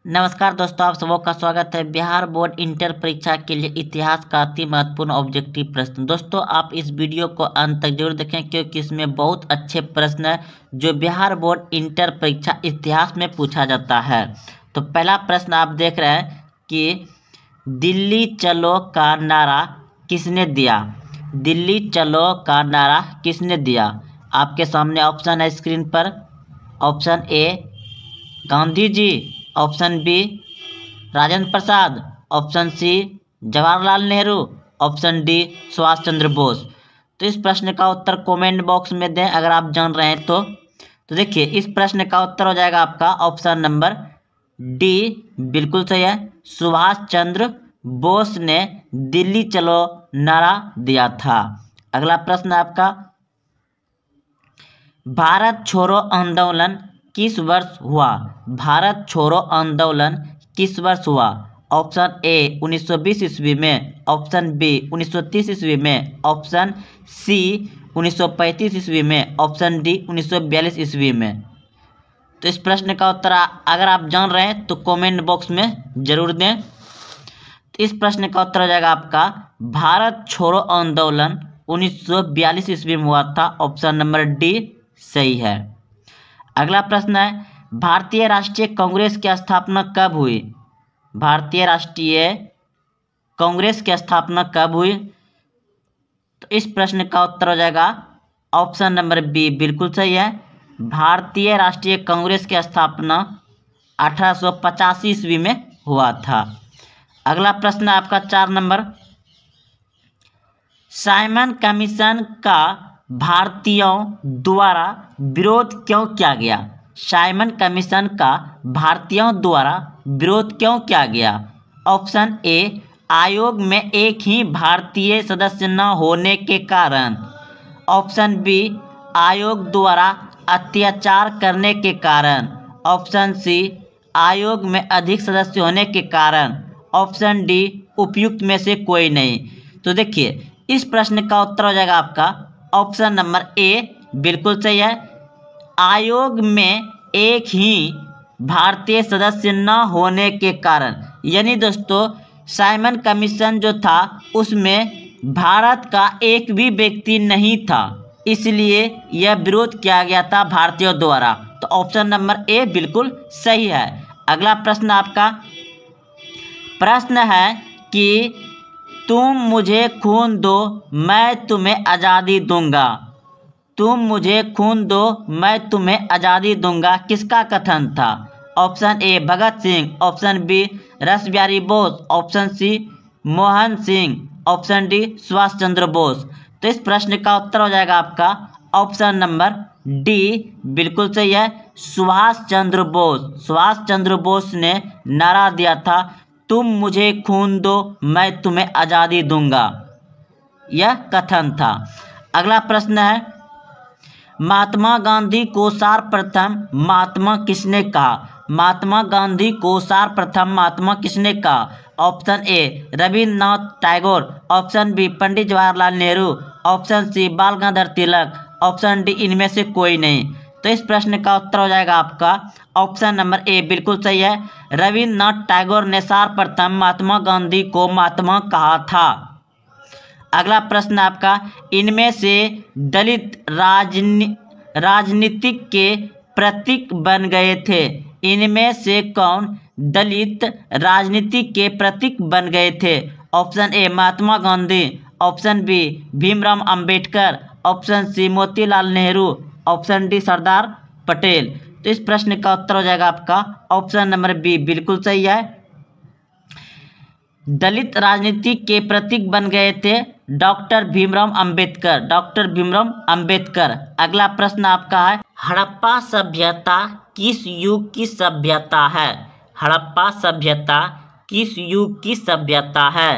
नमस्कार दोस्तों, आप सबों का स्वागत है। बिहार बोर्ड इंटर परीक्षा के लिए इतिहास का अति महत्वपूर्ण ऑब्जेक्टिव प्रश्न। दोस्तों, आप इस वीडियो को अंत तक जरूर देखें क्योंकि इसमें बहुत अच्छे प्रश्न हैं जो बिहार बोर्ड इंटर परीक्षा इतिहास में पूछा जाता है। तो पहला प्रश्न आप देख रहे हैं कि दिल्ली चलो का नारा किसने दिया। दिल्ली चलो का नारा किसने दिया। आपके सामने ऑप्शन है स्क्रीन पर। Option A Gandhi ji, option B Rajendra Prasad, option C Jawaharlal Nehru, option D Subhash Chandra Bose. तो इस प्रश्न का उत्तर कमेंट बॉक्स में दें अगर आप जान रहे हैं तो देखिए इस प्रश्न का उत्तर हो जाएगा आपका ऑप्शन नंबर डी, बिल्कुल सही है। सुभाष चंद्र बोस ने दिल्ली चलो नारा दिया था। अगला प्रश्न आपका, भारत छोड़ो आंदोलन किस वर्ष हुआ। भारत छोड़ो आंदोलन किस वर्ष हुआ। ऑप्शन ए 1920 ईस्वी में, ऑप्शन बी 1930 ईस्वी में, ऑप्शन सी 1935 ईस्वी में, ऑप्शन डी 1942 ईस्वी में। तो इस प्रश्न का उत्तर अगर आप जान रहे हैं तो कमेंट बॉक्स में जरूर दें। तो इस प्रश्न का उत्तर हो जाएगा आपका भारत छोड़ो आंदोलन 1942 ईस्वी में हुआ था। ऑप्शन नंबर डी सही है। अगला प्रश्न है, भारतीय राष्ट्रीय कांग्रेस की स्थापना कब हुई। भारतीय राष्ट्रीय कांग्रेस की स्थापना कब हुई। तो इस प्रश्न का उत्तर हो जाएगा ऑप्शन नंबर बी, बिल्कुल सही है। भारतीय राष्ट्रीय कांग्रेस की स्थापना 1885 ईस्वी में हुआ था। अगला प्रश्न है आपका 4 नंबर, साइमन कमीशन का भारतीयों द्वारा विरोध क्यों किया गया। साइमन कमीशन का भारतीयों द्वारा विरोध क्यों किया गया। ऑप्शन ए आयोग में एक ही भारतीय सदस्य न होने के कारण, ऑप्शन बी आयोग द्वारा अत्याचार करने के कारण, ऑप्शन सी आयोग में अधिक सदस्य होने के कारण, ऑप्शन डी उपयुक्त में से कोई नहीं। तो देखिए इस प्रश्न का उत्तर हो जाएगा आपका ऑप्शन नंबर ए, बिल्कुल सही है। आयोग में एक ही भारतीय सदस्य न होने के कारण, यानी दोस्तों साइमन कमीशन जो था उसमें भारत का एक भी व्यक्ति नहीं था, इसलिए यह विरोध किया गया था भारतीयों द्वारा। तो ऑप्शन नंबर ए बिल्कुल सही है। अगला प्रश्न आपका प्रश्न है कि तुम मुझे खून दो मैं तुम्हें आज़ादी दूंगा। तुम मुझे खून दो मैं तुम्हें आज़ादी दूंगा किसका कथन था। Option A Bhagat Singh, option B Ras Bihari Bose, option C Mohan Singh, option D Subhash Chandra Bose. तो इस प्रश्न का उत्तर हो जाएगा आपका ऑप्शन नंबर डी, बिल्कुल सही है। सुभाष चंद्र बोस। सुभाष चंद्र बोस ने नारा दिया था तुम मुझे खून दो मैं तुम्हें आज़ादी दूंगा, यह कथन था। अगला प्रश्न है, महात्मा गांधी को सर्वप्रथम महात्मा किसने कहा। महात्मा गांधी को सर्वप्रथम महात्मा किसने कहा। Option A Rabindranath Tagore, option B Pandit Jawaharlal Nehru, option C Bal Gangadhar Tilak, option D इनमें से कोई नहीं। तो इस प्रश्न का उत्तर हो जाएगा आपका ऑप्शन नंबर ए, बिल्कुल सही है। रविन्द्रनाथ टैगोर ने सर्वप्रथम महात्मा गांधी को महात्मा कहा था। अगला प्रश्न आपका, इनमें से दलित राजनीतिक के प्रतीक बन गए थे। इनमें से कौन दलित राजनीति के प्रतीक बन गए थे। Option A Mahatma Gandhi, option B Bhimrao Ambedkar, option C Motilal Nehru, option D Sardar Patel. तो इस प्रश्न का उत्तर हो जाएगा आपका ऑप्शन नंबर बी, बिल्कुल सही है। दलित राजनीति के प्रतीक बन गए थे डॉक्टर भीमराव अंबेडकर, डॉक्टर भीमराव अंबेडकर। अगला प्रश्न आपका है, हड़प्पा सभ्यता किस युग की सभ्यता है। हड़प्पा सभ्यता किस युग की सभ्यता है।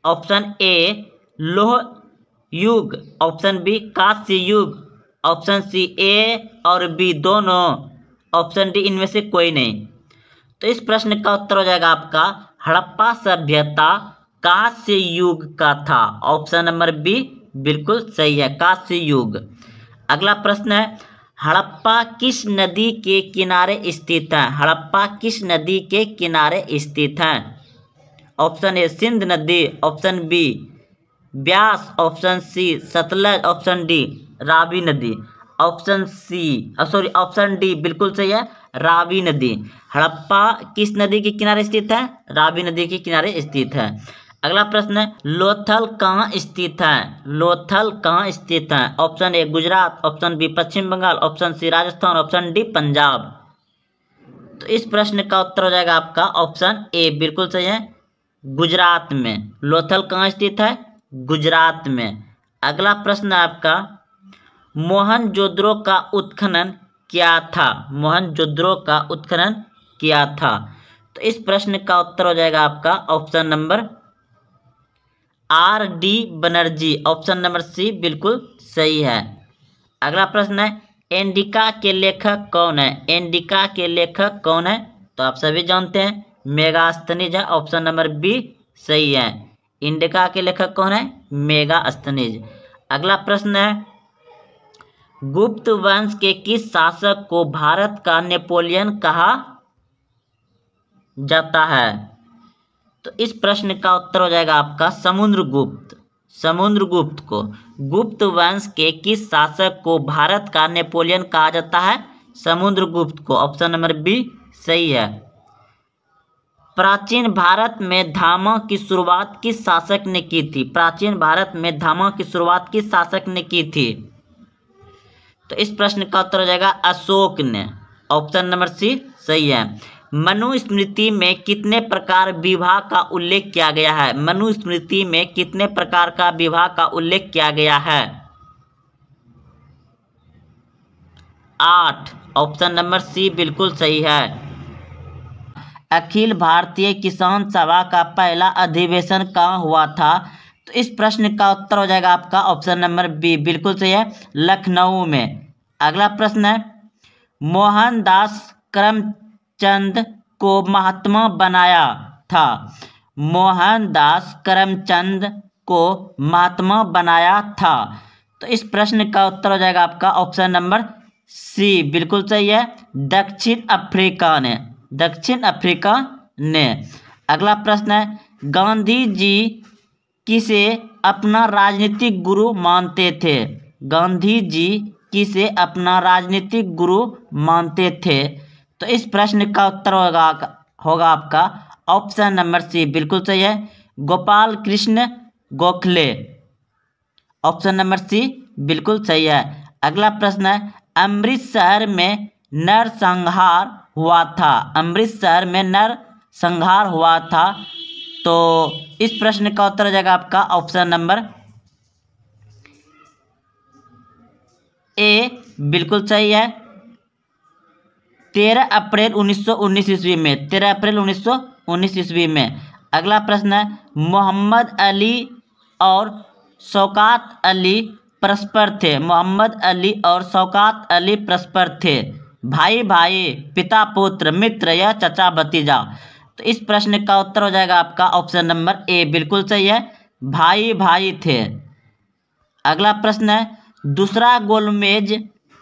ऑप्शन ए लौह युग, ऑप्शन बी कांस्य युग, ऑप्शन सी ए और बी दोनों, ऑप्शन डी इनमें से कोई नहीं। तो इस प्रश्न का उत्तर हो जाएगा आपका हड़प्पा सभ्यता कांस्य युग का था। ऑप्शन नंबर बी बिल्कुल सही है, कांस्य युग। अगला प्रश्न है, हड़प्पा किस नदी के किनारे स्थित है? हड़प्पा किस नदी के किनारे स्थित है? ऑप्शन ए सिंध नदी, option B Beas, option C Sutlej, option D Ravi नदी। ऑप्शन डी बिल्कुल सही है, रावी नदी। हड़प्पा किस नदी के किनारे स्थित है? रावी नदी के किनारे स्थित है। अगला प्रश्न है, लोथल कहाँ स्थित है? लोथल कहाँ स्थित है? Option A Gujarat, option B Paschim Bangal, option C Rajasthan, option D Punjab. तो इस प्रश्न का उत्तर हो जाएगा आपका ऑप्शन ए बिल्कुल सही है, गुजरात में। लोथल कहाँ स्थित है? गुजरात में। अगला प्रश्न है आपका, मोहनजोदड़ो का उत्खनन क्या था? मोहनजोदड़ो का उत्खनन क्या था? तो इस प्रश्न का उत्तर हो जाएगा आपका option number R D Banerjee, option number C बिल्कुल सही है। अगला प्रश्न है, इंडिका के लेखक कौन है? इंडिका के लेखक कौन है? तो आप सभी जानते हैं मेगास्थनीज है, ऑप्शन नंबर बी सही है। इंडिका के लेखक कौन है? मेगास्थनीज। अगला प्रश्न है, गुप्त वंश के किस शासक को भारत का नेपोलियन कहा जाता है? तो इस प्रश्न का उत्तर हो जाएगा आपका समुद्रगुप्त। समुद्रगुप्त को, गुप्त वंश के किस शासक को भारत का नेपोलियन कहा जाता है? समुद्रगुप्त को, ऑप्शन नंबर बी सही है। प्राचीन भारत में धामों की शुरुआत किस शासक ने की थी? प्राचीन भारत में धामों की शुरुआत किस शासक ने की थी? तो इस प्रश्न का उत्तर हो जाएगा अशोक ने, ऑप्शन नंबर सी सही है। मनुस्मृति में कितने प्रकार विवाह का उल्लेख किया गया है? मनुस्मृति में कितने प्रकार का विवाह का उल्लेख किया गया है? 8, ऑप्शन नंबर सी बिल्कुल सही है। अखिल भारतीय किसान सभा का पहला अधिवेशन कहाँ हुआ था? तो इस प्रश्न का उत्तर हो जाएगा आपका ऑप्शन नंबर बी बिल्कुल सही है, लखनऊ में। अगला प्रश्न है, मोहनदास करमचंद को महात्मा बनाया था? मोहनदास करमचंद को महात्मा बनाया था? तो इस प्रश्न का उत्तर हो जाएगा आपका ऑप्शन नंबर सी बिल्कुल सही है, दक्षिण अफ्रीका ने। दक्षिण अफ्रीका ने। अगला प्रश्न है, गांधी जी किसे अपना राजनीतिक गुरु मानते थे? गांधी जी किसे अपना राजनीतिक गुरु मानते थे? तो इस प्रश्न का उत्तर होगा आपका ऑप्शन नंबर सी बिल्कुल सही है, Gopal Krishna Gokhale. Option number C बिल्कुल सही है। अगला प्रश्न है, अमृतसर में नरसंहार हुआ था? अमृतसर में नरसंहार हुआ था? तो इस प्रश्न का उत्तर हो जाएगा आपका ऑप्शन नंबर ए बिल्कुल सही है, 13 अप्रैल 1919 ईस्वी में। 13 अप्रैल 1919 ईस्वी में। अगला प्रश्न है, मोहम्मद अली और शौकत अली परस्पर थे? मोहम्मद अली और शौकत अली परस्पर थे? भाई भाई, पिता पुत्र, मित्र या चचा भतीजा? तो इस प्रश्न का उत्तर हो जाएगा आपका ऑप्शन नंबर ए बिल्कुल सही है, भाई भाई थे। अगला प्रश्न है, दूसरा गोलमेज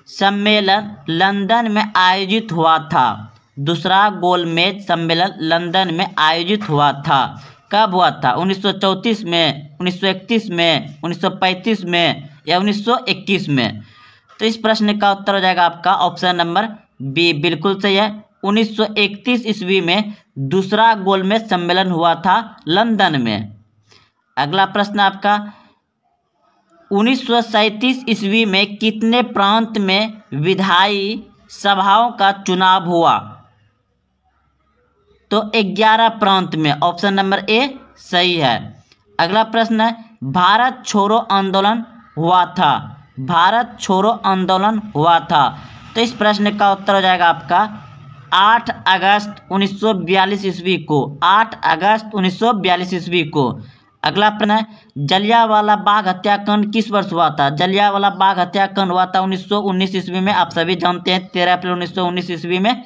सम्मेलन लंदन में आयोजित हुआ था? दूसरा गोलमेज सम्मेलन लंदन में आयोजित हुआ था? कब हुआ था? 1934 में, 1931 में, 1935 में या 1921 में? तो इस प्रश्न का उत्तर हो जाएगा आपका ऑप्शन नंबर बी बिल्कुल सही है, 1931 ईस्वी में दूसरा गोलमेज सम्मेलन हुआ था लंदन में। अगला प्रश्न आपका, 1937 ईस्वी में कितने प्रांत में विधायी सभाओं का चुनाव हुआ? तो 11 प्रांत में, ऑप्शन नंबर ए सही है। अगला प्रश्न है, भारत छोड़ो आंदोलन हुआ था? भारत छोड़ो आंदोलन हुआ था? तो इस प्रश्न का उत्तर हो जाएगा आपका 8 अगस्त 1942 ईस्वी को। 8 अगस्त 1942 ईस्वी को। अगला प्रश्न है, जलियांवाला बाग हत्याकांड किस वर्ष हुआ था? जलियांवाला बाग हत्याकांड हुआ था 1919 ईस्वी में। आप सभी जानते हैं 13 अप्रैल 1919 ईस्वी में।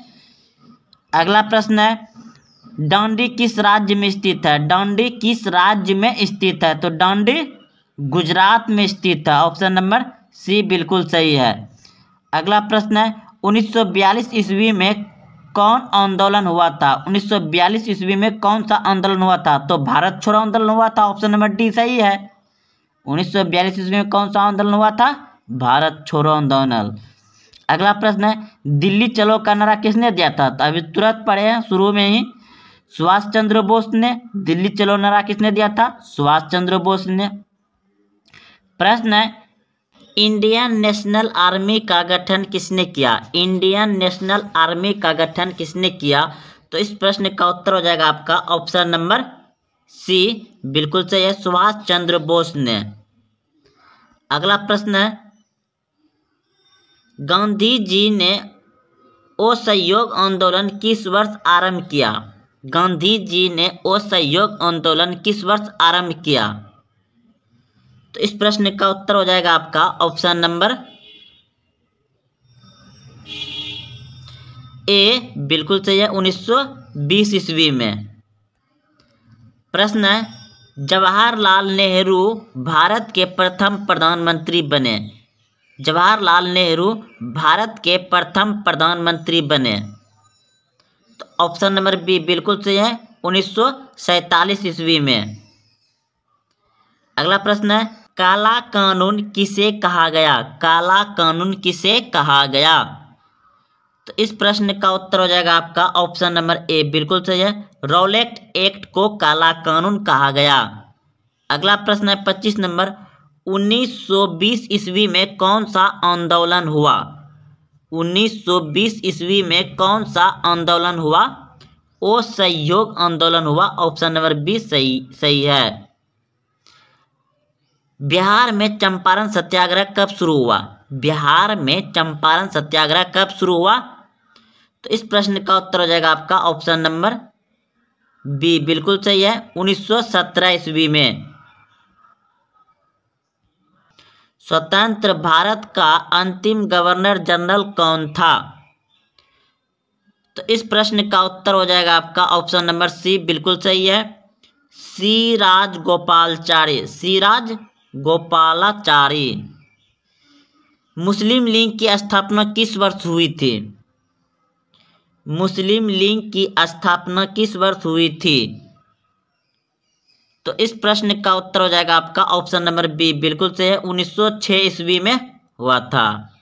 अगला प्रश्न है, डांडी किस राज्य में स्थित है? डांडी किस राज्य में स्थित है? तो डांडी गुजरात में स्थित है, ऑप्शन नंबर सी बिल्कुल सही है। अगला प्रश्न है 1942 ईस्वी में कौन आंदोलन हुआ था? 1942 ईस्वी में कौन सा आंदोलन हुआ था? तो भारत छोड़ो आंदोलन हुआ था। ऑप्शन नंबर डी सही है। 1942 ईस्वी में कौन सा आंदोलन हुआ था? भारत छोड़ो आंदोलन। अगला प्रश्न है दिल्ली चलो का नारा किसने दिया था? तो अभी तुरंत पढ़े हैं शुरू में ही, सुभाष चंद्र बोस ने। दिल्ली चलो नारा किसने दिया था? सुभाष चंद्र बोस ने। प्रश्न है इंडियन नेशनल आर्मी का गठन किसने किया? इंडियन नेशनल आर्मी का गठन किसने किया? तो इस प्रश्न का उत्तर हो जाएगा आपका ऑप्शन नंबर सी, बिल्कुल सही है, सुभाष चंद्र बोस ने। अगला प्रश्न है गांधी जी ने असहयोग आंदोलन किस वर्ष आरंभ किया? गांधी जी ने असहयोग आंदोलन किस वर्ष आरंभ किया? तो इस प्रश्न का उत्तर हो जाएगा आपका ऑप्शन नंबर ए, बिल्कुल सही है, 1920 ईस्वी में। प्रश्न है जवाहरलाल नेहरू भारत के प्रथम प्रधानमंत्री बने। जवाहरलाल नेहरू भारत के प्रथम प्रधानमंत्री बने। तो ऑप्शन नंबर बी बिल्कुल सही है, 1947 ईस्वी में। अगला प्रश्न है काला कानून किसे कहा गया? काला कानून किसे कहा गया? तो इस प्रश्न का उत्तर हो जाएगा आपका ऑप्शन नंबर ए, बिल्कुल सही है, रॉलेट एक्ट को काला कानून कहा गया। अगला प्रश्न है 25 नंबर 1920 ईस्वी में कौन सा आंदोलन हुआ? 1920 ईस्वी में कौन सा आंदोलन हुआ? असहयोग आंदोलन हुआ। ऑप्शन नंबर बी सही है। बिहार में चंपारण सत्याग्रह कब शुरू हुआ? बिहार में चंपारण सत्याग्रह कब शुरू हुआ? तो इस प्रश्न का उत्तर हो जाएगा आपका ऑप्शन नंबर बी, बिल्कुल सही है, 1917 ईस्वी में। स्वतंत्र भारत का अंतिम गवर्नर जनरल कौन था? तो इस प्रश्न का उत्तर हो जाएगा आपका ऑप्शन नंबर सी, बिल्कुल सही है, सी राजगोपालाचारी। सी राजगोपालाचारी। मुस्लिम लीग की स्थापना किस वर्ष हुई थी? मुस्लिम लीग की स्थापना किस वर्ष हुई थी? तो इस प्रश्न का उत्तर हो जाएगा आपका ऑप्शन नंबर बी, बिल्कुल सही है, 1906 ईस्वी में हुआ था।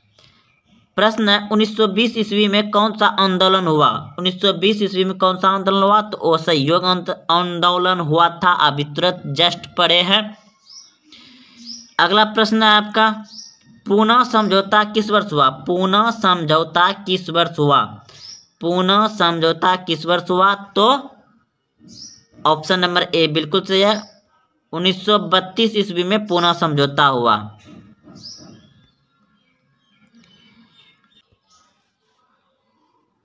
प्रश्न है 1920 ईस्वी में कौन सा आंदोलन हुआ? 1920 ईस्वी में कौन सा आंदोलन हुआ? तो असहयोग आंदोलन हुआ था। अभी तुरंत जस्ट पढ़े हैं। अगला प्रश्न है आपका पूना समझौता किस वर्ष हुआ? पूना समझौता किस वर्ष हुआ? पूना समझौता किस वर्ष हुआ? तो ऑप्शन नंबर ए, बिल्कुल सही है, 1932 ईस्वी में पूना समझौता हुआ।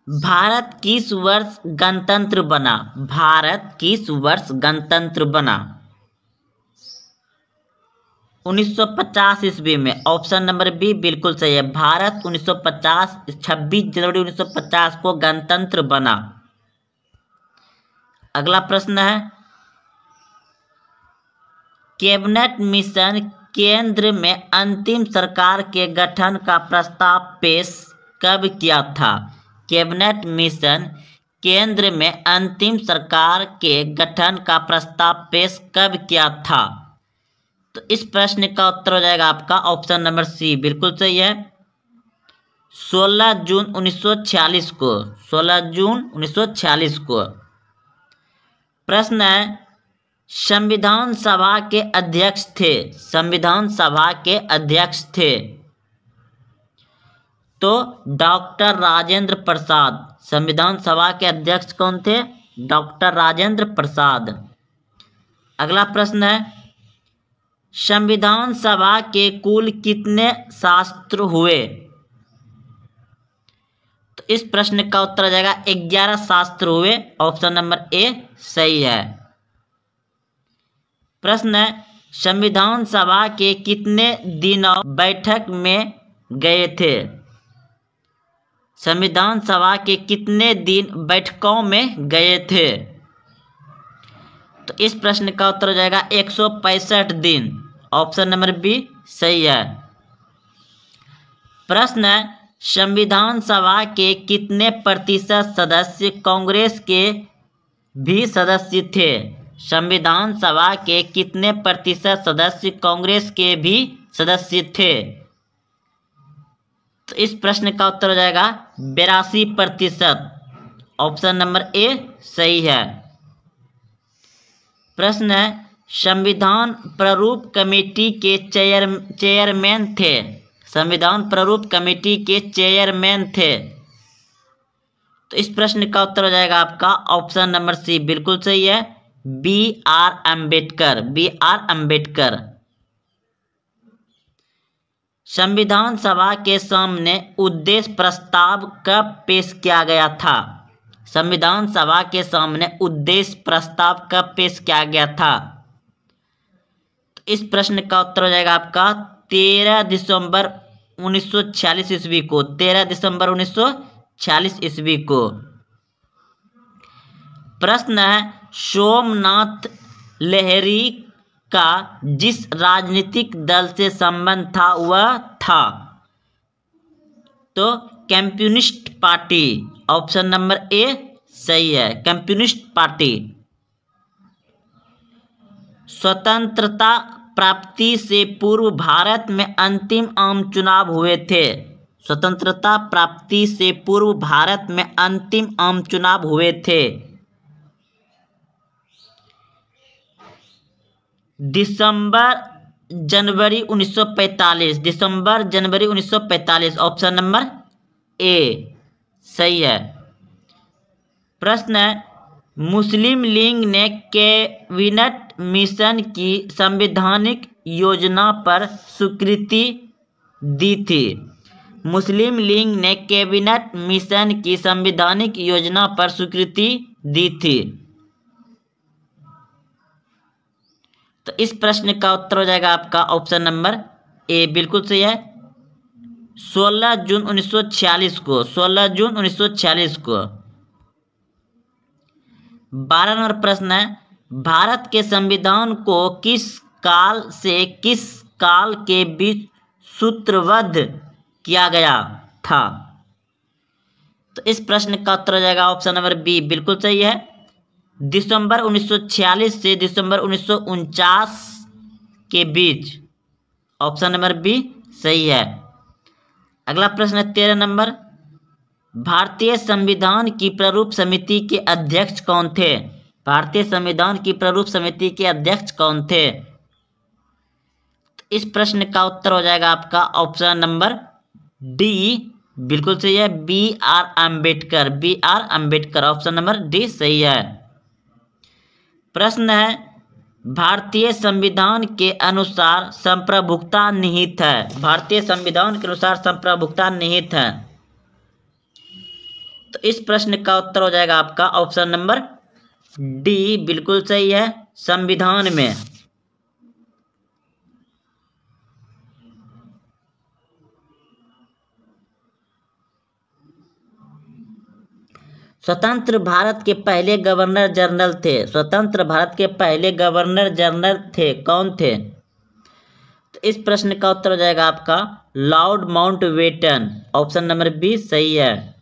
भारत किस वर्ष गणतंत्र बना? भारत किस वर्ष गणतंत्र बना? 1950 ईस्वी में। ऑप्शन नंबर बी बिल्कुल सही है, भारत 1950 26 जनवरी 1950 को गणतंत्र बना। अगला प्रश्न है कैबिनेट मिशन केंद्र में अंतिम सरकार के गठन का प्रस्ताव पेश कब किया था? कैबिनेट मिशन केंद्र में अंतिम सरकार के गठन का प्रस्ताव पेश कब किया था? तो इस प्रश्न का उत्तर हो जाएगा आपका ऑप्शन नंबर सी, बिल्कुल सही है, 16 जून 1946 को। 16 जून 1946 को। प्रश्न है संविधान सभा के अध्यक्ष थे। संविधान सभा के अध्यक्ष थे तो डॉक्टर राजेंद्र प्रसाद। संविधान सभा के अध्यक्ष कौन थे? डॉक्टर राजेंद्र प्रसाद। अगला प्रश्न है संविधान सभा के कुल कितने शास्त्र हुए? तो इस प्रश्न का उत्तर आ जाएगा 11 शास्त्र हुए। ऑप्शन नंबर ए सही है। प्रश्न है संविधान सभा के कितने दिनों बैठक में गए थे? संविधान सभा के कितने दिन बैठकों में गए थे? तो इस प्रश्न का उत्तर हो जाएगा 165 दिन। ऑप्शन नंबर बी सही है। प्रश्न है संविधान सभा के कितने प्रतिशत सदस्य कांग्रेस के भी सदस्य थे? संविधान सभा के कितने प्रतिशत सदस्य कांग्रेस के भी सदस्य थे? तो इस प्रश्न का उत्तर हो जाएगा 82%। ऑप्शन नंबर ए सही है। प्रश्न है, संविधान प्रारूप कमेटी के चेयरमैन थे। संविधान प्रारूप कमेटी के चेयरमैन थे। तो इस प्रश्न का उत्तर हो जाएगा आपका ऑप्शन नंबर सी, बिल्कुल सही है, B.R. अम्बेडकर। B.R. अम्बेडकर। संविधान सभा के सामने उद्देश्य प्रस्ताव कब पेश किया गया था? संविधान सभा के सामने उद्देश्य प्रस्ताव कब पेश किया गया था? तो इस प्रश्न का उत्तर हो जाएगा आपका 13 दिसंबर 1946 ईस्वी को। 13 दिसंबर 1946 ईस्वी को। प्रश्न है, सोमनाथ लहरी का जिस राजनीतिक दल से संबंध था वह था? तो communist party. Option number A सही है, कम्युनिस्ट पार्टी। स्वतंत्रता प्राप्ति से पूर्व भारत में अंतिम आम चुनाव हुए थे। स्वतंत्रता प्राप्ति से पूर्व भारत में अंतिम आम चुनाव हुए थे। जनवरी 1945। दिसंबर जनवरी 1945। ऑप्शन नंबर ए सही है। प्रश्न है, मुस्लिम लीग ने कैबिनेट मिशन की संवैधानिक योजना पर स्वीकृति दी थी। मुस्लिम लीग ने कैबिनेट मिशन की संवैधानिक योजना पर स्वीकृति दी थी। तो इस प्रश्न का उत्तर हो जाएगा आपका ऑप्शन नंबर ए, बिल्कुल सही है, 16 जून 1946 को। 16 जून 1946 को। 12 नंबर प्रश्न है, भारत के संविधान को किस काल से किस काल के बीच सूत्रबद्ध किया गया था? तो इस प्रश्न का उत्तर हो जाएगा ऑप्शन नंबर बी, बिल्कुल सही है, दिसंबर 1946 से दिसंबर 1949 के बीच। ऑप्शन नंबर बी सही है। अगला प्रश्न है 13 नंबर, भारतीय संविधान की प्रारूप समिति के अध्यक्ष कौन थे? भारतीय संविधान की प्रारूप समिति के अध्यक्ष कौन थे? तो इस प्रश्न का उत्तर हो जाएगा आपका ऑप्शन नंबर डी, बिल्कुल सही है, B.R. Ambedkar. B.R. Ambedkar. Option number D सही है। प्रश्न है, भारतीय संविधान के अनुसार संप्रभुता निहित है। भारतीय संविधान के अनुसार संप्रभुता निहित है। तो इस प्रश्न का उत्तर हो जाएगा आपका ऑप्शन नंबर डी, बिल्कुल सही है, संविधान में। स्वतंत्र भारत के पहले गवर्नर जनरल थे। स्वतंत्र भारत के पहले गवर्नर जनरल थे, कौन थे? तो इस प्रश्न का उत्तर हो जाएगा आपका lord Mountbatten. Option number B सही है।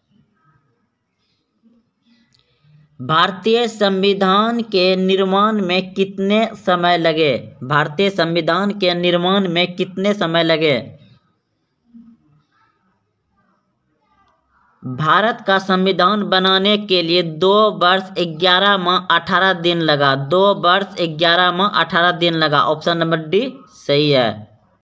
भारतीय संविधान के निर्माण में कितने समय लगे? भारतीय संविधान के निर्माण में कितने समय लगे? भारत का संविधान बनाने के लिए 2 वर्ष 11 माह 18 दिन लगा। 2 वर्ष 11 माह 18 दिन लगा। ऑप्शन नंबर डी सही है।